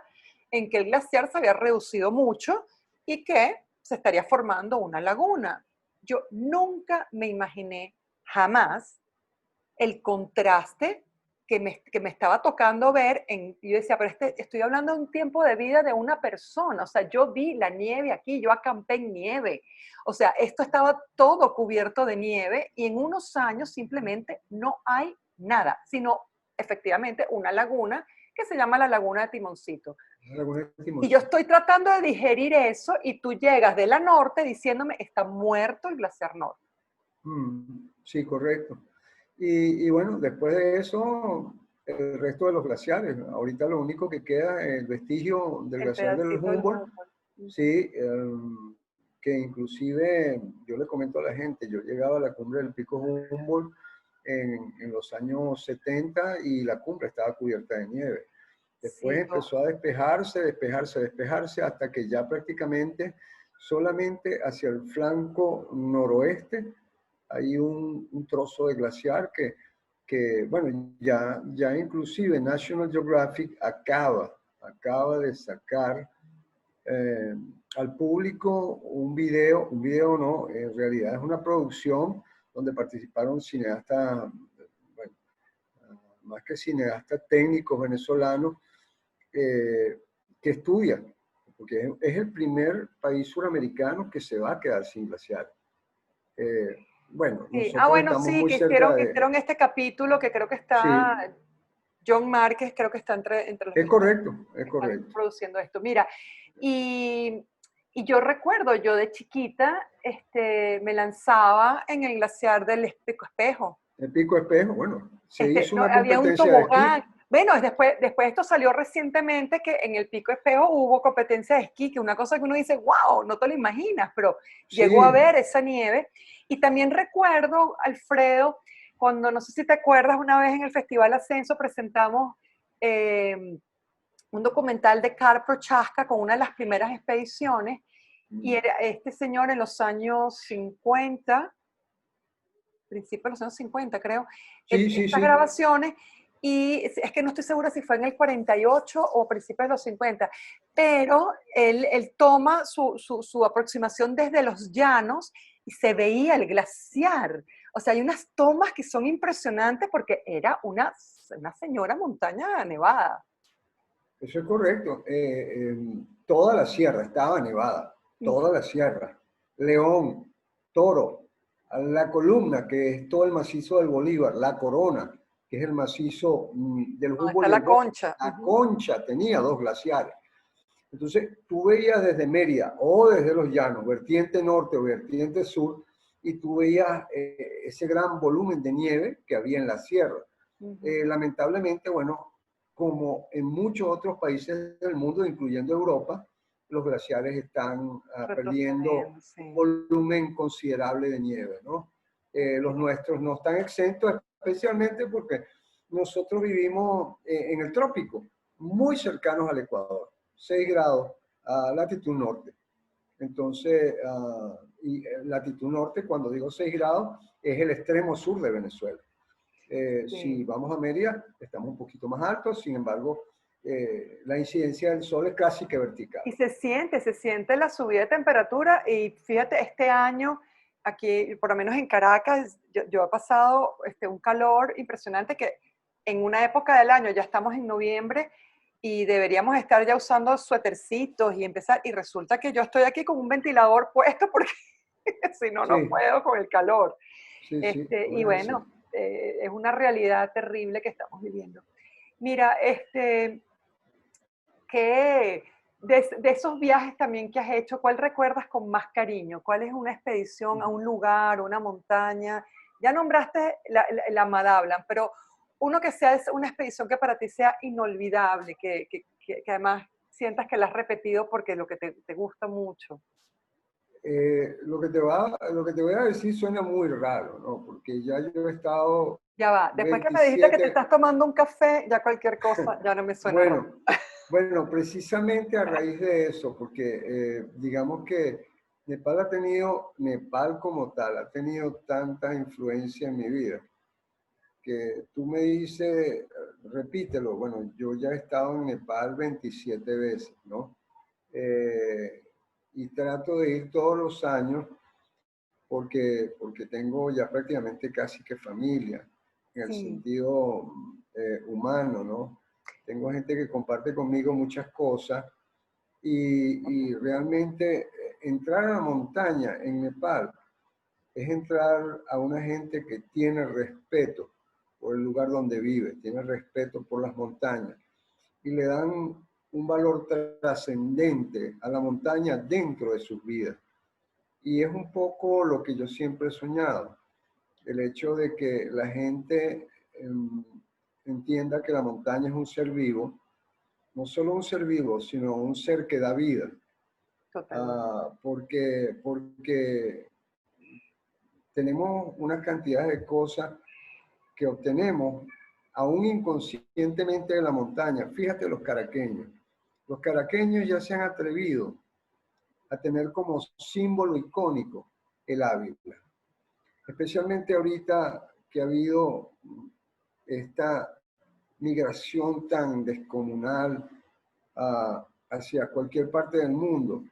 en que el glaciar se había reducido mucho y que se estaría formando una laguna. Yo nunca me imaginé, jamás, el contraste que me estaba tocando ver. Yo decía, pero estoy hablando de un tiempo de vida de una persona. O sea, yo vi la nieve aquí, yo acampé en nieve. O sea, esto estaba todo cubierto de nieve y en unos años simplemente no hay nada, sino efectivamente una laguna que se llama la Laguna de Timoncito. Y yo estoy tratando de digerir eso y tú llegas de la norte diciéndome, está muerto el glaciar norte. Sí, correcto. Y bueno, después de eso, el resto de los glaciares. Ahorita lo único que queda es el vestigio del glaciar del Humboldt. Sí, que inclusive yo le comento a la gente, yo llegaba a la cumbre del Pico Humboldt en los años 70 y la cumbre estaba cubierta de nieve. Después empezó a despejarse hasta que ya prácticamente solamente hacia el flanco noroeste hay un trozo de glaciar que bueno, ya inclusive National Geographic acaba de sacar al público un video no, en realidad es una producción donde participaron cineastas, bueno, más que cineastas técnicos venezolanos, que estudian, porque es el primer país suramericano que se va a quedar sin glaciares. Bueno, Sí. nosotros Bueno, estamos sí, muy cerca de... hicieron este capítulo que creo que Sí, está, John Márquez creo que está entre los es correcto, es que están correcto. produciendo esto. Mira, y, y yo recuerdo, yo de chiquita me lanzaba en el glaciar del Pico Espejo. El Pico Espejo, bueno, se hizo No, una había un competencia de tobogán. esquí. Bueno, después esto salió recientemente que en el Pico Espejo hubo competencia de esquí, que una cosa que uno dice, wow, no te lo imaginas, pero llegó a Sí, ver esa nieve. Y también recuerdo, Alfredo, cuando, no sé si te acuerdas, una vez en el Festival Ascenso presentamos un documental de Karl Prochaska con una de las primeras expediciones, y era este señor en los años 50, principios de los años 50, creo, sí, sí, estas sí. grabaciones, y es que no estoy segura si fue en el 48 o principios de los 50, pero él toma su aproximación desde los llanos y se veía el glaciar. O sea, hay unas tomas que son impresionantes porque era una señora montaña nevada. Eso es correcto. Toda la sierra estaba nevada, toda la sierra. León, Toro, la Columna, que es todo el macizo del Bolívar, la Corona, que es el macizo del Donde está Humboldt y el la Bosque. Concha. La Concha tenía dos glaciares. Entonces, tú veías desde Mérida o desde los llanos, vertiente norte o vertiente sur, y tú veías ese gran volumen de nieve que había en la sierra. Lamentablemente, bueno, como en muchos otros países del mundo, incluyendo Europa, los glaciares están perdiendo Retrocediendo, un sí. volumen considerable de nieve, ¿no? Los nuestros no están exentos, especialmente porque nosotros vivimos en el trópico, muy cercanos al Ecuador, 6 grados a latitud norte. Entonces, latitud norte, cuando digo 6 grados, es el extremo sur de Venezuela. Si Sí. vamos a Mérida, estamos un poquito más altos, sin embargo, la incidencia del sol es casi que vertical. Y se siente la subida de temperatura y fíjate, este año aquí, por lo menos en Caracas, yo he pasado un calor impresionante que en una época del año, ya estamos en noviembre y deberíamos estar ya usando suétercitos y empezar, y resulta que yo estoy aquí con un ventilador puesto porque si no, no Sí, puedo con el calor. sí, sí, Y puede ser. bueno, es una realidad terrible que estamos viviendo. Mira, que de esos viajes también que has hecho, ¿cuál recuerdas con más cariño? ¿Cuál es una expedición a un lugar, una montaña? Ya nombraste la Madablan, pero uno que sea una expedición que para ti sea inolvidable, que además sientas que la has repetido porque lo que te gusta mucho. Lo que te voy a decir suena muy raro, ¿no? Porque ya yo he estado Ya va, después que me dijiste que te 27, estás tomando un café, ya cualquier cosa ya no me suena raro. bueno, bueno, precisamente a raíz de eso, porque digamos que Nepal como tal, ha tenido tanta influencia en mi vida, que tú me dices, repítelo, bueno, yo ya he estado en Nepal 27 veces, ¿no? Eh, y trato de ir todos los años porque tengo ya prácticamente casi que familia, en el Sí, sentido humano, ¿no? Tengo gente que comparte conmigo muchas cosas y realmente entrar a la montaña en Nepal es entrar a una gente que tiene respeto por el lugar donde vive, tiene respeto por las montañas y le dan un valor trascendente a la montaña dentro de sus vidas. Y es un poco lo que yo siempre he soñado, el hecho de que la gente entienda que la montaña es un ser vivo, no solo un ser vivo, sino un ser que da vida. totalmente. Porque tenemos una cantidad de cosas que obtenemos aún inconscientemente de la montaña. Fíjate los caraqueños. Los caraqueños ya se han atrevido a tener como símbolo icónico el Ávila. especialmente ahorita que ha habido esta migración tan descomunal hacia cualquier parte del mundo.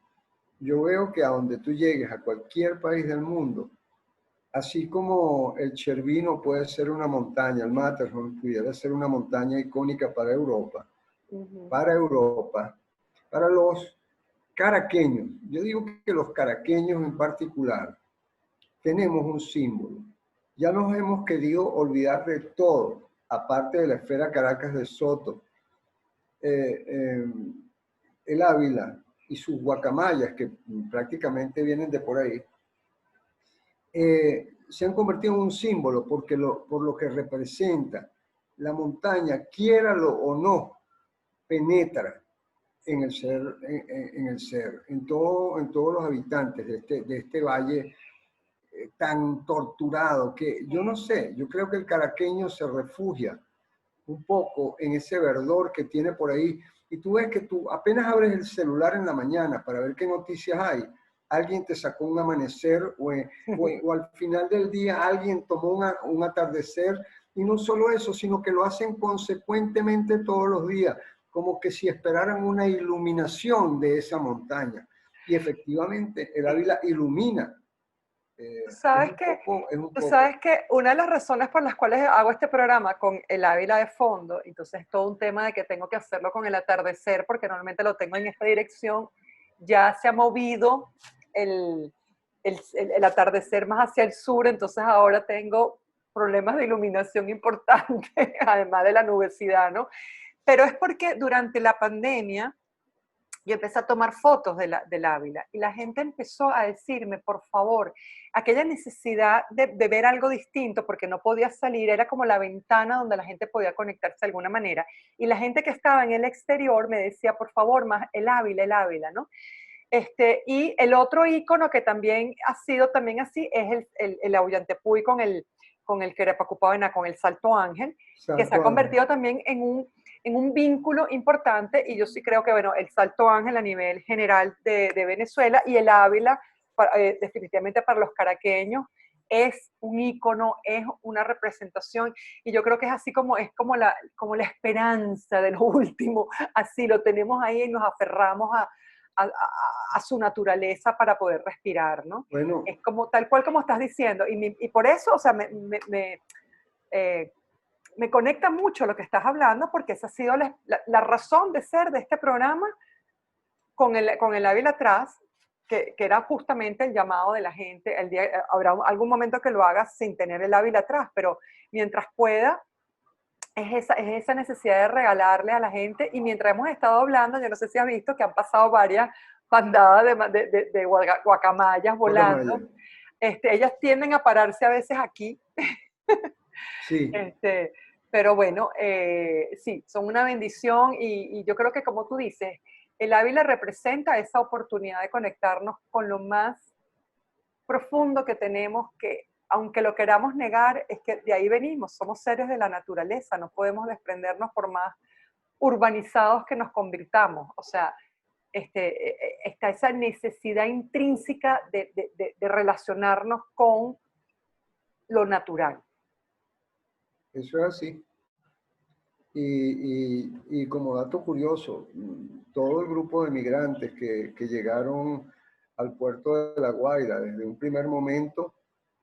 Yo veo que a donde tú llegues, a cualquier país del mundo, así como el Cervino puede ser una montaña, el Matterhorn pudiera ser una montaña icónica para Europa, para los caraqueños. Yo digo que los caraqueños en particular tenemos un símbolo. Ya nos hemos querido olvidar de todo, aparte de la esfera Caracas de Soto, el Ávila y sus guacamayas, que prácticamente vienen de por ahí, se han convertido en un símbolo por lo que representa. La montaña, quiéralo o no, penetra en el ser, en todos los habitantes de este valle tan torturado, que yo no sé, yo creo que el caraqueño se refugia un poco en ese verdor que tiene por ahí. Y tú ves que tú apenas abres el celular en la mañana para ver qué noticias hay, alguien te sacó un amanecer o al final del día alguien tomó un atardecer, y no solo eso, sino que lo hacen consecuentemente todos los días, como que si esperaran una iluminación de esa montaña. Y efectivamente el Ávila ilumina. Tú sabes que una de las razones por las cuales hago este programa con el Ávila de fondo, entonces es todo un tema de que tengo que hacerlo con el atardecer, porque normalmente lo tengo en esta dirección, ya se ha movido el atardecer más hacia el sur, entonces ahora tengo problemas de iluminación importantes, además de la nubosidad, ¿no? Pero es porque durante la pandemia yo empecé a tomar fotos del Ávila y la gente empezó a decirme, por favor, aquella necesidad de ver algo distinto porque no podía salir, era como la ventana donde la gente podía conectarse de alguna manera. Y la gente que estaba en el exterior me decía, por favor, más el Ávila, ¿no? Y el otro ícono que también ha sido también así es el Aullantepui con el Querepacupavena, con el Salto Ángel, que se ha convertido también en un vínculo importante, y yo sí creo que, bueno, el Salto Ángel a nivel general de Venezuela y el Ávila, definitivamente para los caraqueños, es un ícono, es una representación, y yo creo que es como la esperanza de lo último, así lo tenemos ahí y nos aferramos a su naturaleza para poder respirar, ¿no? Bueno, es como tal cual como estás diciendo, y por eso, o sea, me conecta mucho lo que estás hablando, porque esa ha sido la razón de ser de este programa con el Ávila atrás, que era justamente el llamado de la gente. Habrá algún momento que lo hagas sin tener el Ávila atrás, pero mientras pueda, es esa necesidad de regalarle a la gente. Y mientras hemos estado hablando, yo no sé si has visto que han pasado varias bandadas de guacamayas volando. Ellas tienden a pararse a veces aquí. Sí. Pero bueno, sí, son una bendición, y yo creo que, como tú dices, el Ávila representa esa oportunidad de conectarnos con lo más profundo que tenemos, que aunque lo queramos negar, es que de ahí venimos, somos seres de la naturaleza, no podemos desprendernos por más urbanizados que nos convirtamos. O sea, está esa necesidad intrínseca de relacionarnos con lo natural. Eso es así. Y como dato curioso, todo el grupo de migrantes que llegaron al puerto de La Guaira desde un primer momento,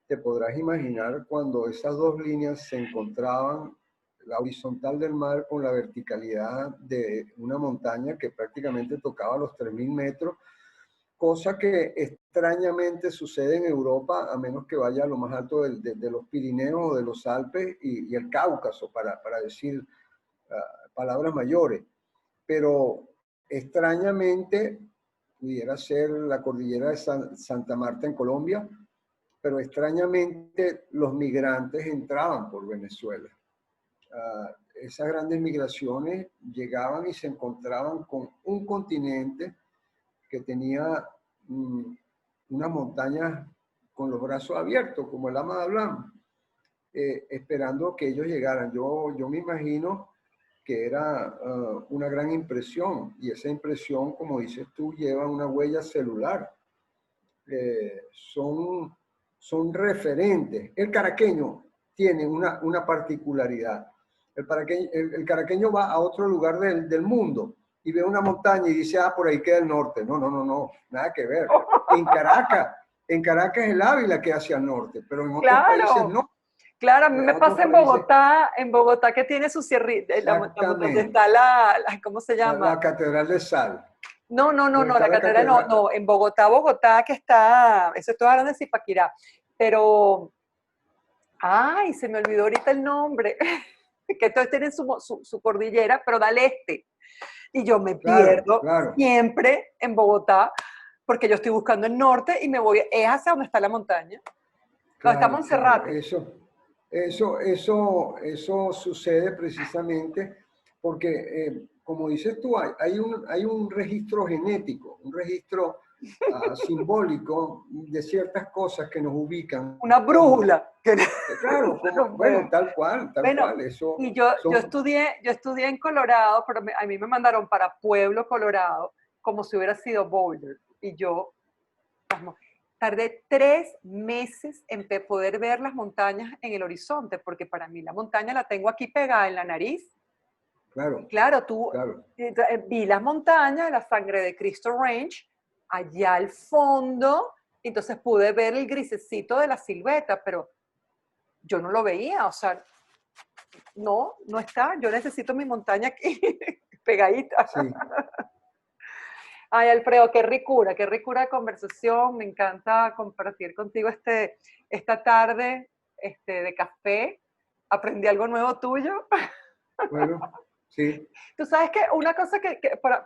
te podrás imaginar cuando esas dos líneas se encontraban, la horizontal del mar con la verticalidad de una montaña que prácticamente tocaba los 3.000 metros, cosa que extrañamente sucede en Europa, a menos que vaya a lo más alto de los Pirineos o de los Alpes y el Cáucaso, para decir palabras mayores. Pero extrañamente pudiera ser la cordillera de Santa Marta en Colombia, pero extrañamente los migrantes entraban por Venezuela. Esas grandes migraciones llegaban y se encontraban con un continente que tenía unas montañas con los brazos abiertos, como el Ama de Abraham, esperando que ellos llegaran. Yo me imagino que era una gran impresión, y esa impresión, como dices tú, lleva una huella celular. Son son referentes. El caraqueño tiene una particularidad. El caraqueño va a otro lugar del mundo y ve una montaña y dice, ah, por ahí queda el norte. No, no, no, no, nada que ver. En Caracas es el Ávila que hacia el norte, pero en otros países Claro, no. claro, a mí me Otros pasa países, en Bogotá que tiene su sierrita, la montaña exactamente. está ¿cómo se llama? La Catedral de Sal. No, no, no, Donde no, está la la catedral no, catedral. no, en Bogotá que está, eso estoy hablando de Zipaquirá, pero, ay, se me olvidó ahorita el nombre, que entonces tienen su cordillera, pero da al este, y yo me Claro, pierdo claro. siempre en Bogotá, porque yo estoy buscando el norte y me voy, es hacia donde está la montaña, donde está Claro, claro, Monserrate. eso sucede precisamente porque, como dices tú, hay un registro genético, un registro simbólico de ciertas cosas que nos ubican Una como, brújula. claro, como, bueno, tal Bueno, cual, eso y yo son, estudié en Colorado, pero a mí me mandaron para Pueblo, Colorado, como si hubiera sido Boulder. Y yo tardé 3 meses en poder ver las montañas en el horizonte, porque para mí la montaña la tengo aquí pegada en la nariz. Y claro, claro, tú claro, vi las montañas, la Sangre de Cristo Range, allá al fondo, entonces pude ver el grisecito de la silueta, pero yo no lo veía, o sea, no, no está, yo necesito mi montaña aquí, pegadita. sí. Ay, Alfredo, qué ricura de conversación, me encanta compartir contigo esta tarde de café, aprendí algo nuevo tuyo. Bueno, sí, Tú sabes que una cosa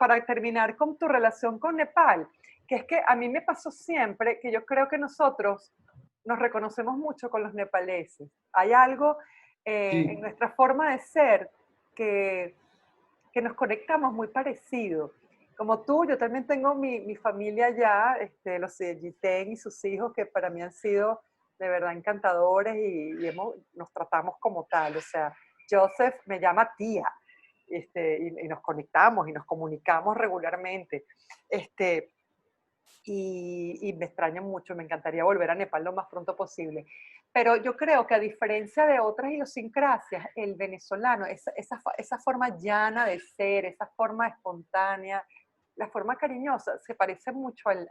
para terminar con tu relación con Nepal, que es que a mí me pasó siempre que yo creo que nosotros nos reconocemos mucho con los nepaleses. Hay algo en sí, nuestra forma de ser que, que nos conectamos muy parecido. Como tú, yo también tengo mi familia allá, los de Giten y sus hijos, que para mí han sido de verdad encantadores y nos tratamos como tal. O sea, Joseph me llama tía, y nos conectamos y nos comunicamos regularmente. Este, y me extraño mucho, me encantaría volver a Nepal lo más pronto posible. Pero yo creo que a diferencia de otras idiosincrasias, el venezolano, esa forma llana de ser, esa forma espontánea, la forma cariñosa, se parece mucho al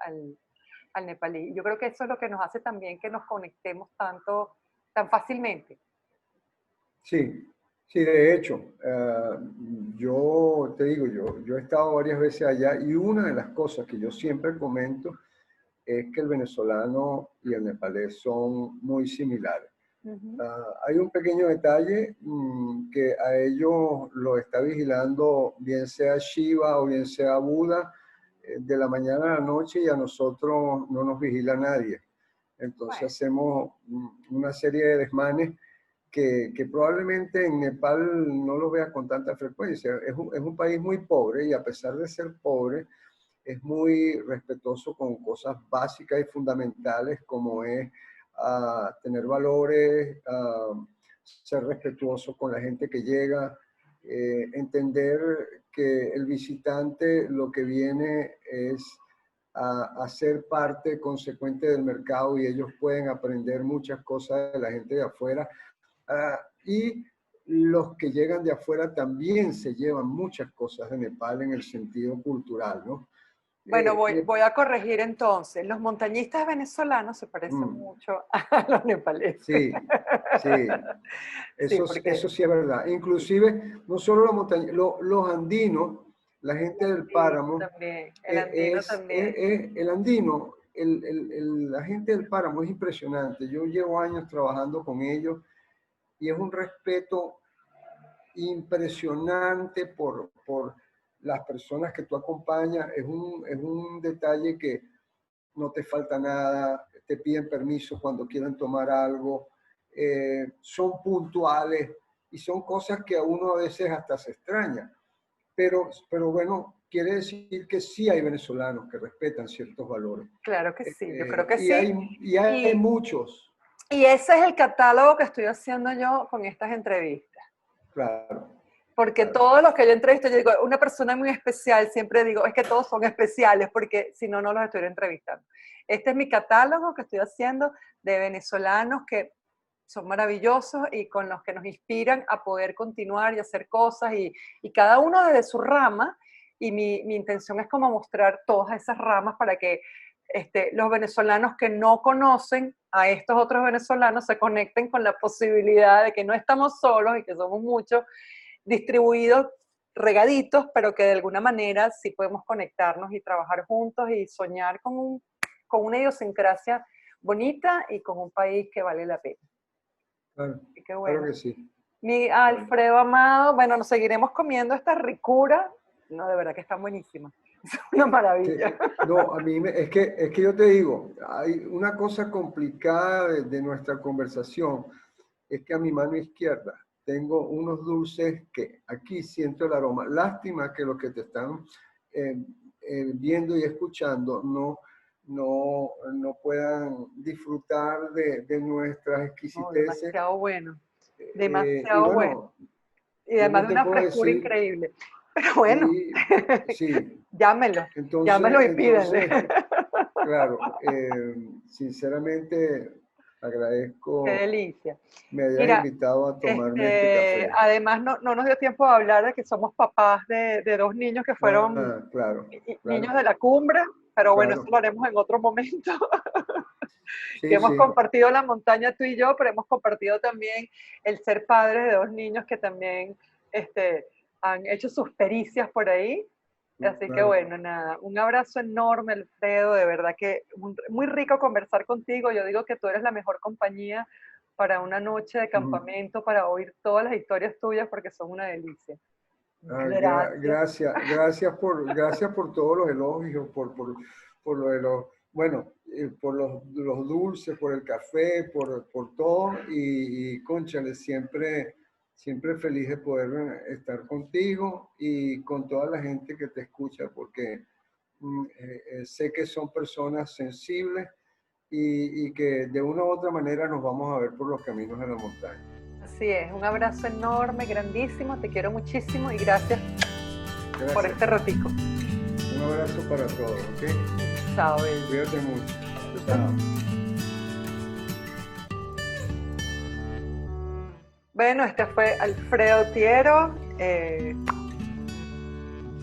nepalí. Yo creo que eso es lo que nos hace también que nos conectemos tan fácilmente. sí, sí, de hecho, yo te digo, yo he estado varias veces allá y una de las cosas que yo siempre comento es que el venezolano y el nepalés son muy similares. Uh-huh. Hay un pequeño detalle que a ellos lo está vigilando, bien sea Shiva o bien sea Buda, de la mañana a la noche y a nosotros no nos vigila nadie. Entonces Bueno, hacemos una serie de desmanes que probablemente en Nepal no lo veas con tanta frecuencia. Es un país muy pobre y a pesar de ser pobre, es muy respetuoso con cosas básicas y fundamentales como es tener valores, ser respetuoso con la gente que llega, entender que el visitante lo que viene es a ser parte consecuente del mercado y ellos pueden aprender muchas cosas de la gente de afuera. Y los que llegan de afuera también se llevan muchas cosas de Nepal en el sentido cultural, ¿no? bueno, Eh, voy a corregir entonces. Los montañistas venezolanos se parecen mm, mucho a los nepaleses. sí, sí, Sí, eso porque sí es verdad. Inclusive, no solo los andinos, la el gente del andino páramo, también, el andino también. el andino, la gente del páramo es impresionante. Yo llevo años trabajando con ellos y es un respeto impresionante por las personas que tú acompañas. Es un detalle que no te falta nada, te piden permiso cuando quieren tomar algo, son puntuales y son cosas que a uno a veces hasta se extraña. Pero bueno, quiere decir que sí hay venezolanos que respetan ciertos valores. Claro que sí, yo creo que sí. Y hay Y, muchos, y ese es el catálogo que estoy haciendo yo con estas entrevistas. claro, Porque claro, todos los que yo entrevisto, yo digo, una persona muy especial, siempre digo, es que todos son especiales, porque si no, no los estoy entrevistando. Este es mi catálogo que estoy haciendo de venezolanos que son maravillosos y con los que nos inspiran a poder continuar y hacer cosas y cada uno desde su rama. Y mi intención es como mostrar todas esas ramas para que los venezolanos que no conocen a estos otros venezolanos se conecten con la posibilidad de que no estamos solos y que somos muchos, distribuidos, regaditos, pero que de alguna manera sí podemos conectarnos y trabajar juntos y soñar con una idiosincrasia bonita y con un país que vale la pena. Claro, Qué bueno. claro que sí. Mi Alfredo amado, bueno, nos seguiremos comiendo esta ricura. No, de verdad que están buenísimas. Es una maravilla. Sí, no, a mí es que yo te digo, hay una cosa complicada de nuestra conversación, es que a mi mano izquierda tengo unos dulces que aquí siento el aroma. Lástima que los que te están viendo y escuchando no puedan disfrutar de nuestras exquisiteces. Demasiado bueno. Demasiado y bueno. Y además de una frescura increíble. Pero bueno, sí. Llámelo y pídenle. Claro, sinceramente agradezco. Qué delicia. Me hayas invitado a tomarme este café. Además, no nos dio tiempo de hablar de que somos papás de 2 niños que fueron niños de la cumbre, pero bueno, eso lo haremos en otro momento. Sí, que hemos compartido la montaña tú y yo, pero hemos compartido también el ser padres de 2 niños que también han hecho sus pericias por ahí. Así que bueno, nada, un abrazo enorme, Alfredo, de verdad que muy rico conversar contigo. Yo digo que tú eres la mejor compañía para una noche de campamento, para oír todas las historias tuyas, porque son una delicia. Gracias por todos los elogios, por lo de los, bueno, por los dulces, por el café, por todo, y cónchale, siempre feliz de poder estar contigo y con toda la gente que te escucha, porque sé que son personas sensibles y que de una u otra manera nos vamos a ver por los caminos de la montaña. Así es, un abrazo enorme, grandísimo, te quiero muchísimo y gracias. Por este ratico. Un abrazo para todos, ¿ok? Chao, baby. Cuídate mucho. Chao. Bueno, este fue Alfredo Thiero.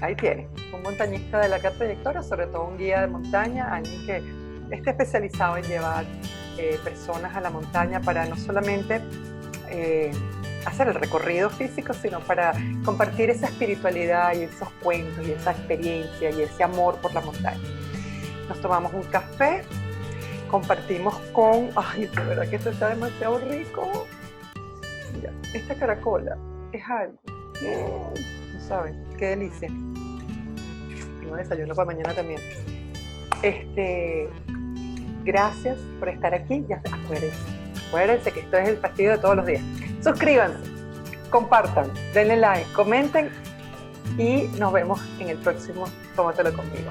Ahí tiene, un montañista de larga trayectoria, sobre todo un guía de montaña, alguien que esté especializado en llevar personas a la montaña para no solamente hacer el recorrido físico, sino para compartir esa espiritualidad y esos cuentos y esa experiencia y ese amor por la montaña. Nos tomamos un café, compartimos con... ¡Ay, de verdad que esto está demasiado rico! Mira, esta caracola es algo... No saben, qué delicia. Tengo desayuno para mañana también. Gracias por estar aquí. Ya acuérdense que esto es el fastidio de todos los días. Suscríbanse, compartan, denle like, comenten y nos vemos en el próximo Tómatelo conmigo.